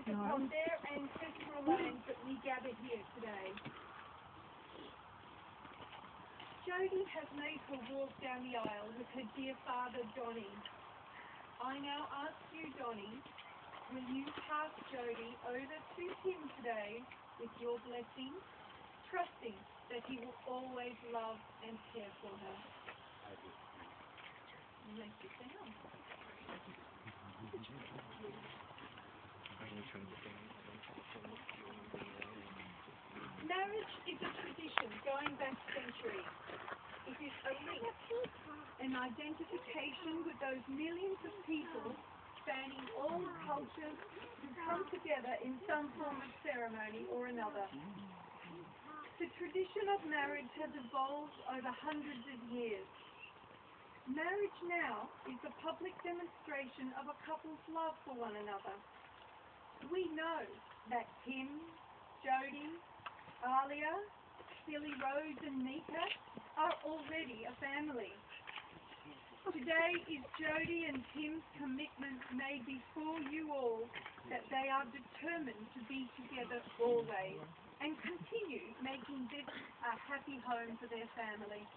upon their ancestral lands that we gather here today. Jodie has made her walk down the aisle with her dear father, Donnie. I now ask you, Donnie, will you pass Jodie over to him today with your blessing, trusting that he will always love and care for her? You may sit down. Marriage is a tradition going back centuries. It is a link, an identification with those millions of people spanning all cultures who come together in some form of ceremony or another. The tradition of marriage has evolved over hundreds of years. Marriage now is a public demonstration of a couple's love for one another. We know that Tim, Jodie, Alia, Billy Rose and Mika are already a family. Today is Jodie and Tim's commitment made before you all that they are determined to be together always and continue making this a happy home for their family.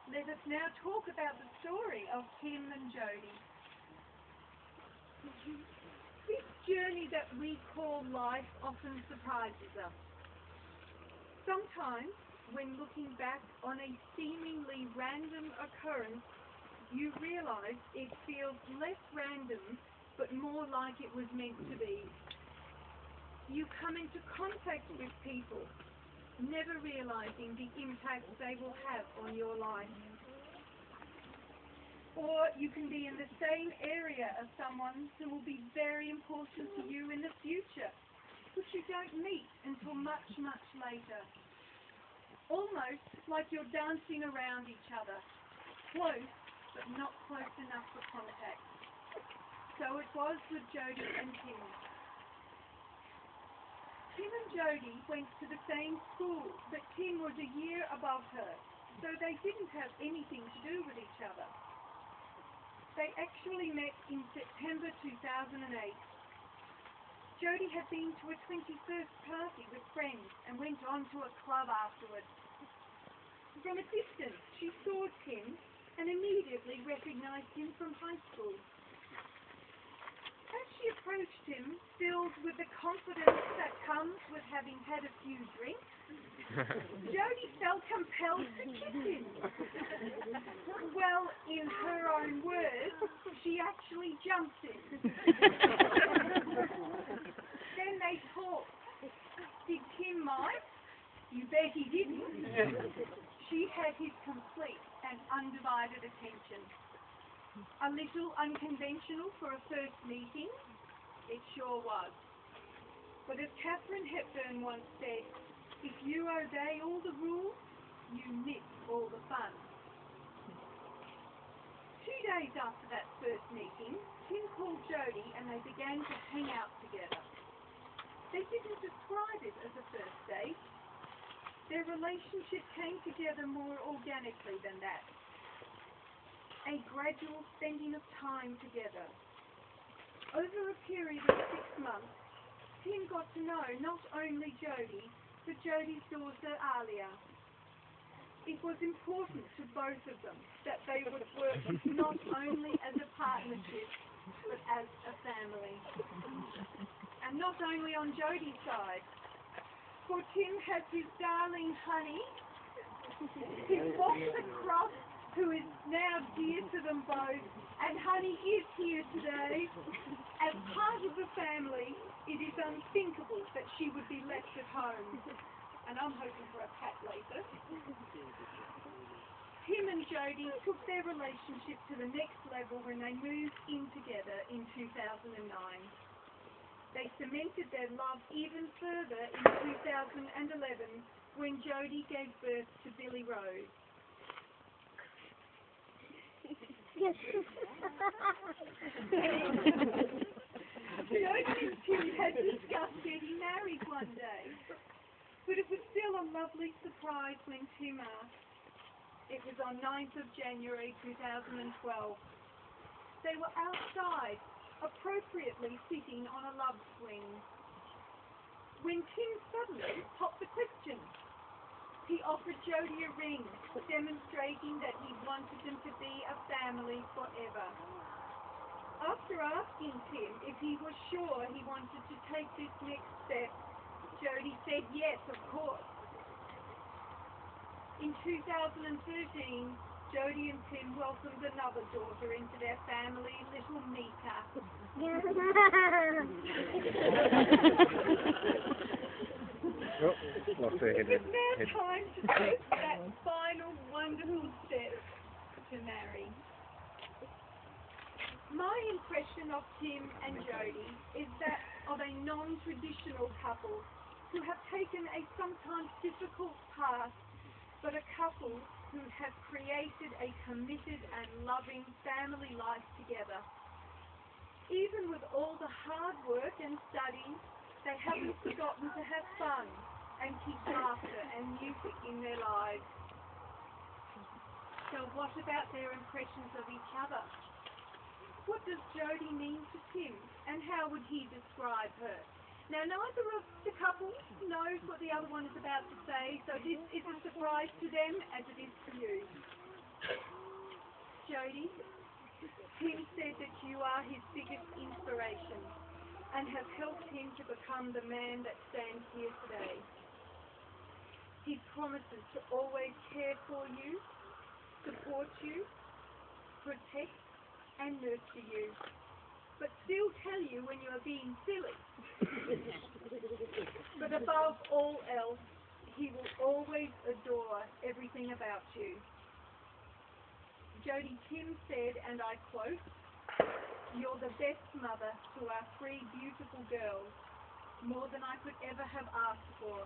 Let us now talk about the story of Tim and Jodie. This journey that we call life often surprises us. Sometimes, when looking back on a seemingly random occurrence, you realize it feels less random, but more like it was meant to be. You come into contact with people, never realizing the impact they will have on your life. Or you can be in the same area as someone who will be very important to you in the future, which you don't meet until much, much later. Almost like you're dancing around each other, close but not close enough for contact. So it was with Jodie and Tim. Tim and Jodie went to the same school, but Tim was a year above her, so they didn't have anything to do with each other. They actually met in September 2008. Jodie had been to a 21st party with friends and went on to a club afterwards. From a distance, she saw Tim and immediately recognized him from high school. As she approached him, filled with the confidence that comes with having had a few drinks, Jodie felt compelled to kiss him. Well, in her own words, she actually jumped him. Then they talked. Did Tim mind? You bet he didn't. She had his complete and undivided attention. A little unconventional for a first meeting? It sure was. But as Katharine Hepburn once said, if you obey all the rules, you miss all the fun. 2 days after that first meeting, Tim called Jodie and they began to hang out together. They didn't describe it as a first date. Their relationship came together more organically than that. A gradual spending of time together. Over a period of 6 months, Tim got to know not only Jodie, but Jodie's daughter Alia. It was important to both of them that they would work not only as a partnership, but as a family. And not only on Jodie's side, for Tim has his darling Honey, his boxer Cross, who is now dear to them both, and Honey is here today. As part of the family, it is unthinkable that she would be left at home. And I'm hoping for a cat later. Tim and Jodie took their relationship to the next level when they moved in together in 2009. They cemented their love even further in 2011 when Jodie gave birth to Billy Rose. Yes. Jodie and Tim had discussed getting married one day, but it was still a lovely surprise when Tim asked. It was on 9th of January 2012. They were outside, appropriately sitting on a love swing, when Tim suddenly popped the question. He offered Jody a ring, demonstrating that he wanted them to be a family forever. After asking Tim if he was sure he wanted to take this next step, Jody said yes, of course. In 2013, Jody and Tim welcomed another daughter into their family, little Mika. It was now time to take that final wonderful step to marry. My impression of Tim and Jody is that of a non-traditional couple who have taken a sometimes difficult path, but a couple who have created a committed and loving family life together. Even with all the hard work and study, they haven't forgotten to have fun and keep laughter and music in their lives. So what about their impressions of each other? What does Jody mean to Tim, and how would he describe her? Now, neither of the couples knows what the other one is about to say, so this is a surprise to them as it is to you. Jody, Tim said that you are his biggest inspiration and have helped him to become the man that stands here today. He promises to always care for you, support you, protect and nurture you, but still tell you when you are being silly. But above all else, he will always adore everything about you. Jody, Tim said, and I quote, "You're the best mother to our 3 beautiful girls, more than I could ever have asked for.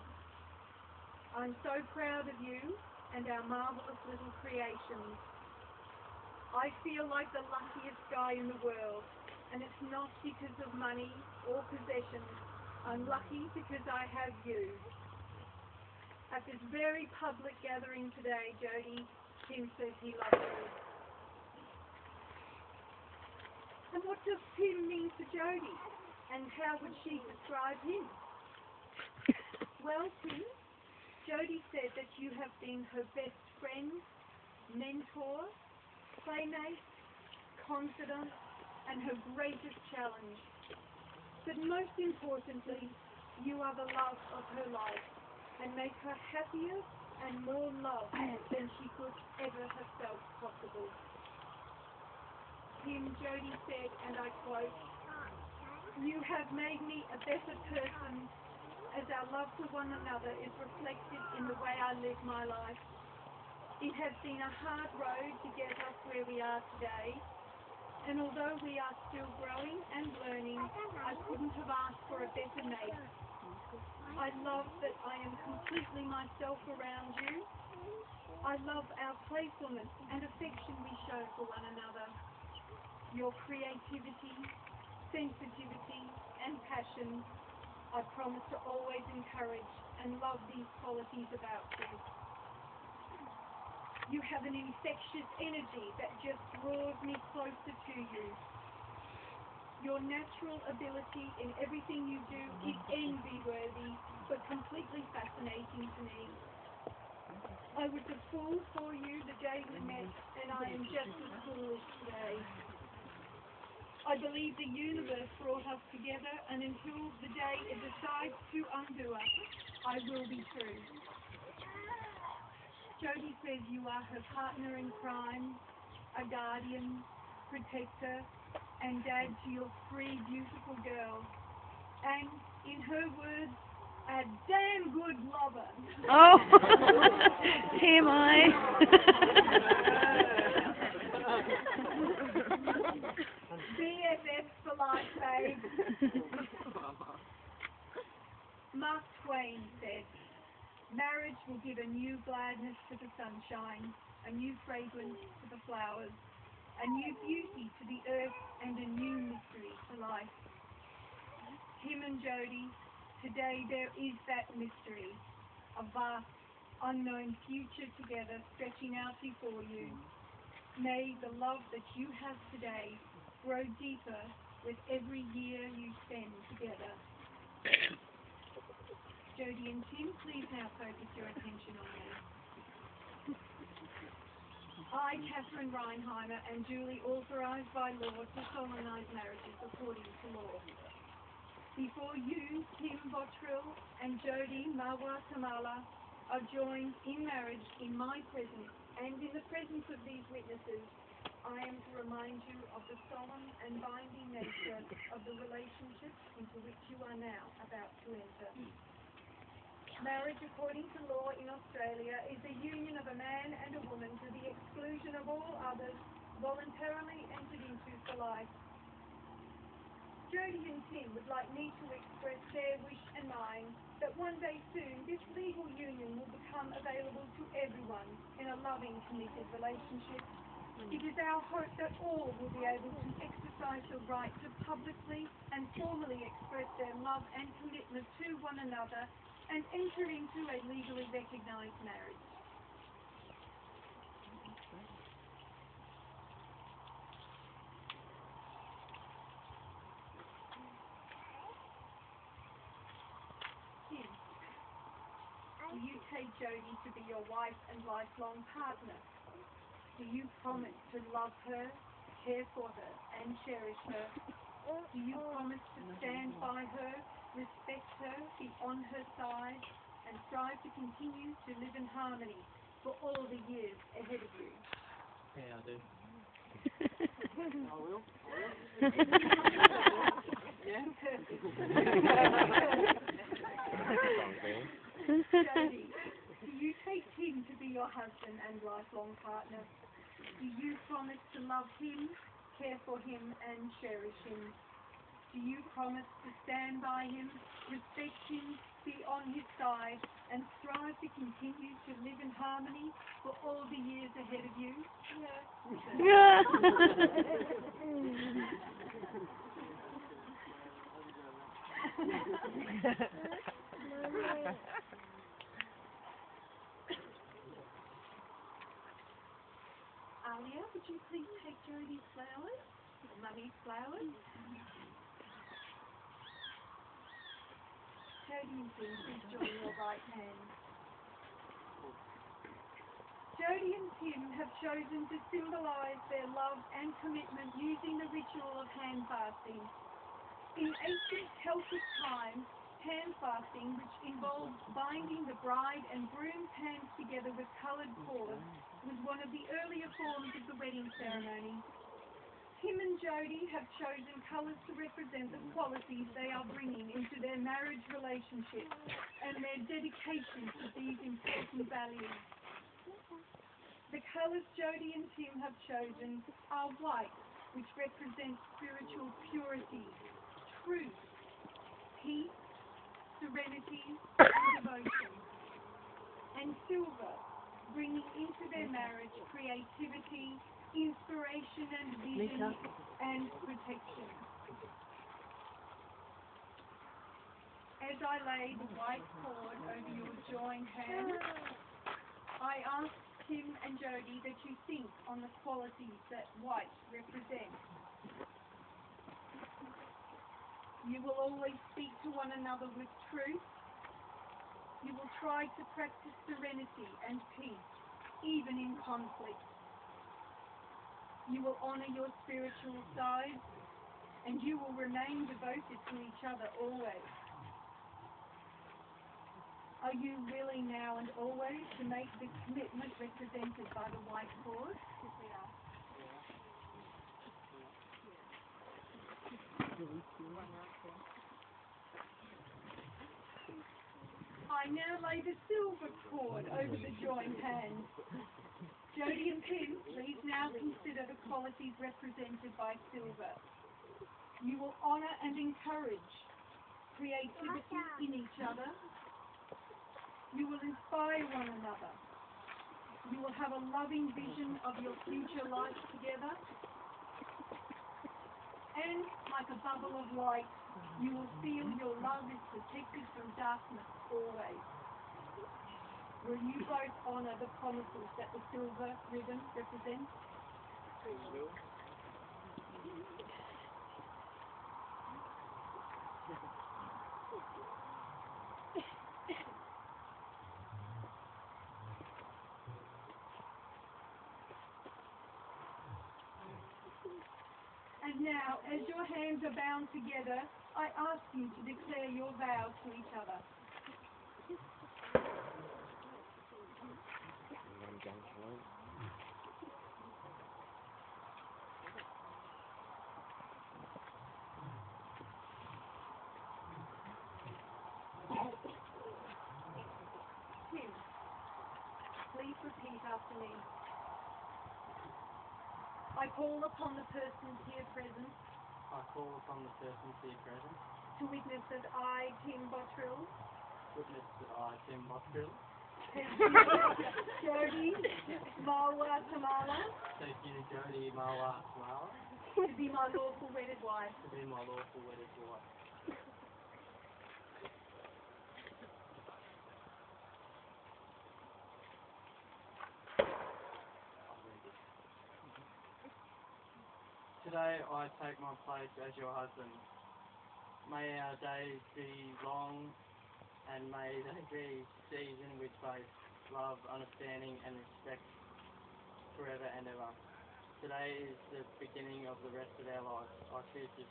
I'm so proud of you and our marvelous little creations. I feel like the luckiest guy in the world, and it's not because of money or possessions. I'm lucky because I have you." At this very public gathering today, Jody, Tim says he loves you. And what does Tim mean to Jody? And how would she describe him? Well, Tim, Jody said that you have been her best friend, mentor, playmate, confidant, and her greatest challenge. But most importantly, you are the love of her life and make her happier and more loved than she could ever have felt possible. Tim, Jody said, and I quote, "You have made me a better person as our love for one another is reflected in the way I live my life. It has been a hard road to get us where we are today, and although we are still growing and learning, I couldn't have asked for a better mate. I love that I am completely myself around you. I love our playfulness and affection we show for one another. Your creativity, sensitivity, and passion, I promise to always encourage and love these qualities about you. You have an infectious energy that just draws me closer to you. Your natural ability in everything you do is envy-worthy, but completely fascinating to me. I was a fool for you the day we met, and I am just as foolish today. I believe the universe brought us together, and until the day it decides to undo us, I will be true." Jody says you are her partner in crime, a guardian, protector, and dad to your 3 beautiful girls. And, in her words, a damn good lover. Oh, TMI. BFF for life, babe. Mark Twain said, "Marriage will give a new gladness to the sunshine, a new fragrance to the flowers, a new beauty to the earth, and a new mystery to life." Tim and Jody, today there is that mystery, a vast, unknown future together stretching out before you. May the love that you have today grow deeper with every year you spend together. Jody and Tim, please now focus your attention on me. I, Catherine Reinheimer, am duly authorised by law to solemnise marriages according to law. Before you, Tim Bottrill and Jody Marwa Tamala, are joined in marriage in my presence and in the presence of these witnesses, I am to remind you of the solemn and binding nature of the relationship into which you are now about to enter. Marriage, according to law in Australia, is the union of a man and a woman to the exclusion of all others, voluntarily entered into for life. Jody and Tim would like me to express their wish and mine that one day soon this legal union will become available to everyone in a loving, committed relationship. It is our hope that all will be able to exercise the right to publicly and formally express their love and commitment to one another and enter into a legally recognised marriage. Tim, do you take Jody to be your wife and lifelong partner? Do you promise to love her, care for her, and cherish her? Do you promise to stand by her, respect her, be on her side, and strive to continue to live in harmony for all the years ahead of you? Yeah, I do. I will. Yeah? Okay. Jody, do you take Tim to be your husband and lifelong partner? Do you promise to love him, care for him, and cherish him? Do you promise to stand by him, respect him, be on his side, and strive to continue to live in harmony for all the years ahead of you? Yeah. Alia, would you please take Jody's flowers? Mummy's flowers? Jody and Tim, please join your right hand. Jody and Tim have chosen to symbolise their love and commitment using the ritual of hand fasting. In ancient Celtic times, hand fasting, which involved binding the bride and groom's hands together with coloured cords, was one of the earlier forms of the wedding ceremony. Tim and Jody have chosen colours to represent the qualities they are bringing into their marriage relationship and their dedication to these important values. The colours Jody and Tim have chosen are white, which represents spiritual purity, truth, peace, serenity, and devotion, and silver, bringing into their marriage creativity, inspiration and vision, and protection. As I lay the white cord over your joined hands, I ask Tim and Jody that you think on the qualities that white represents. You will always speak to one another with truth. You will try to practice serenity and peace, even in conflict. You will honour your spiritual side, and you will remain devoted to each other always. Are you willing now and always to make the commitment represented by the white cord? Yes, we are. I now lay the silver cord over the joined hands. Jody and Tim, please now consider the qualities represented by silver. You will honour and encourage creativity in each other. You will inspire one another. You will have a loving vision of your future life together. And like a bubble of light, you will feel your love is protected from darkness always. Will you both honour the promises that the silver ribbon represents? As your hands are bound together, I ask you to declare your vows to each other. Tim, please repeat after me. I call upon the persons here present I call upon the persons here present to witness that I, Tim Bottrill, witness that I, Tim Bottrill, Jody Marwa Tamala, take you Jody Marwa Tamala to be my lawful wedded wife, to be my lawful wedded wife. Today I take my place as your husband. May our days be long and may they be seasoned with faith, love, understanding and respect forever and ever. Today is the beginning of the rest of our lives. I choose to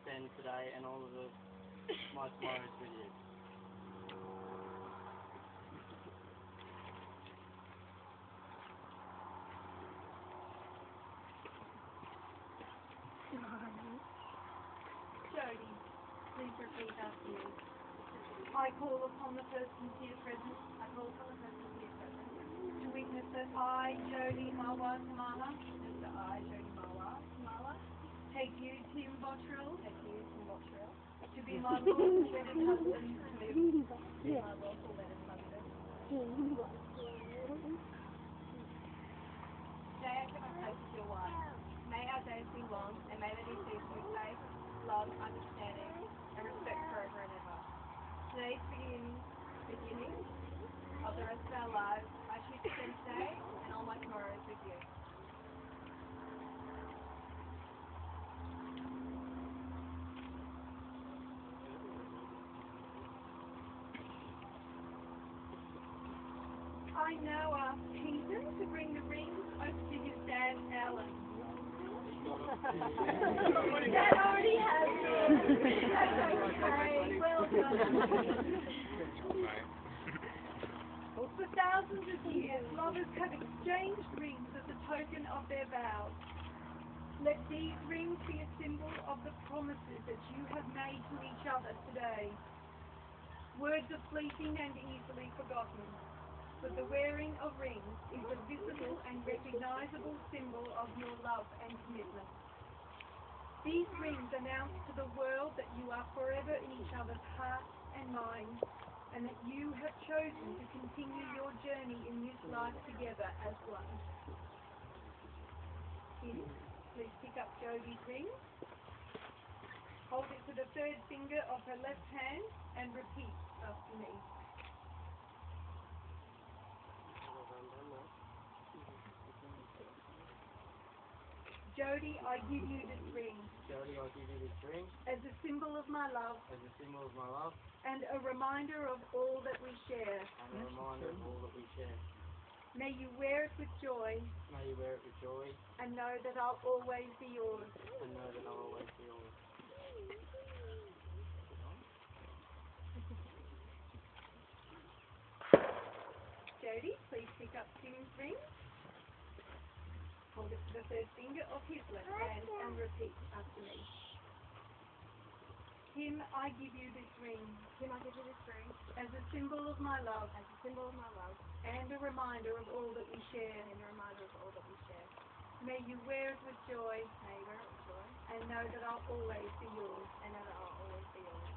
spend today and all of my tomorrows with you. Jody, please repeat after me. I call upon the persons here present, to witness that I, Jody Marwa Tamala, take you, Tim Bottrill, to be my lawful wedded husband, Today I take my place as your wife. May our days be long, and may they be seasoned with faith, love, understanding, and respect forever and ever. Today's beginning of the rest of our lives, I choose to spend today and all my tomorrows with you. I now ask Keaton to bring the rings over to his dad, Alan. Dad already has them. That's okay. Well done. For thousands of years, lovers have exchanged rings as a token of their vows. Let these rings be a symbol of the promises that you have made to each other today. Words are fleeting and easily forgotten, but the wearing of rings is a visible and recognizable symbol of your love and commitment. These rings announce to the world that you are forever in each other's hearts and minds, and that you have chosen to continue your journey in this life together as one. Kim, please pick up Jody's ring, hold it to the third finger of her left hand, and repeat after me. Jody, I give you this ring Jody, I give you this ring as a symbol of my love as a symbol of my love and a reminder of all that we share. and a reminder of all that we share. May you wear it with joy May you wear it with joy and know that I'll always be yours. and know that I'll always be yours. Jody, please pick up Tim's ring. Hold it to the third finger of his left hand and repeat after me. Tim, I give you this ring Tim, I give you this ring as a symbol of my love as a symbol of my love and a reminder of all that we share. and a reminder of all that we share. May you wear it with joy May you wear it with joy and know that I'll always be yours. and know that I'll always be yours.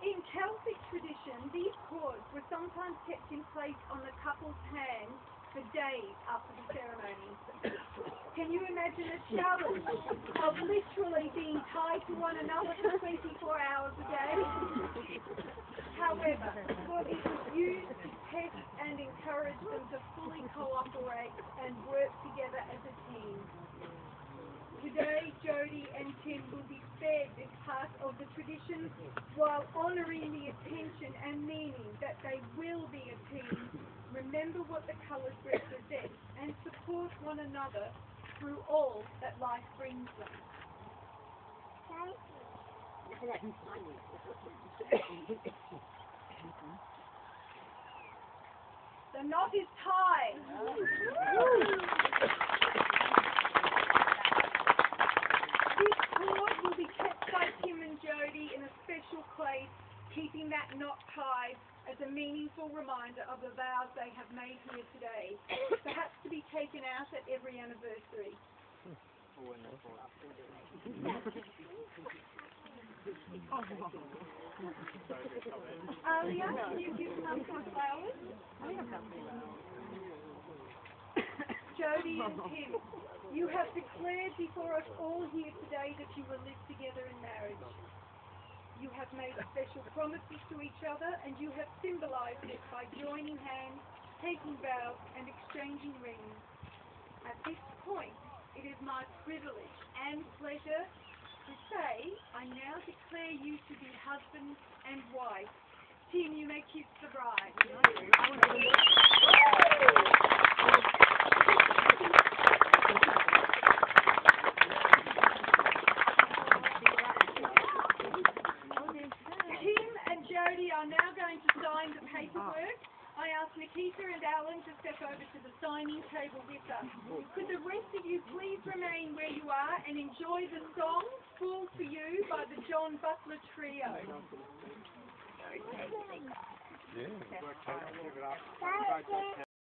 In Celtic tradition, these cords were sometimes kept in place on the couple's hands for days after the ceremony. Can you imagine the challenge of literally being tied to one another for 24 hours a day? However, it was used to test and encourage them to fully cooperate and work together as a team. Today, Jody and Tim will be fed this part of the tradition while honouring the attention and meaning that they will be a team, remember what the colours represent, and support one another through all that life brings them. The knot is tied. This cord will be kept by Tim and Jody in a special place, keeping that knot tied as a meaningful reminder of the vows they have made here today, perhaps to be taken out at every anniversary. Alia, can you give Mum some flowers? Jody and Tim, you have declared before us all here today that you will live together in marriage. You have made special promises to each other, and you have symbolised it by joining hands, taking vows, and exchanging rings. At this point, it is my privilege and pleasure to say I now declare you to be husband and wife. Tim, you may kiss the bride. Tim and Jody are now going to sign the paperwork. I ask Nikita and Alan to step over to the signing table with us. Could the rest of you please remain where you are and enjoy the song Fall for You by the John Butler Trio. Yeah.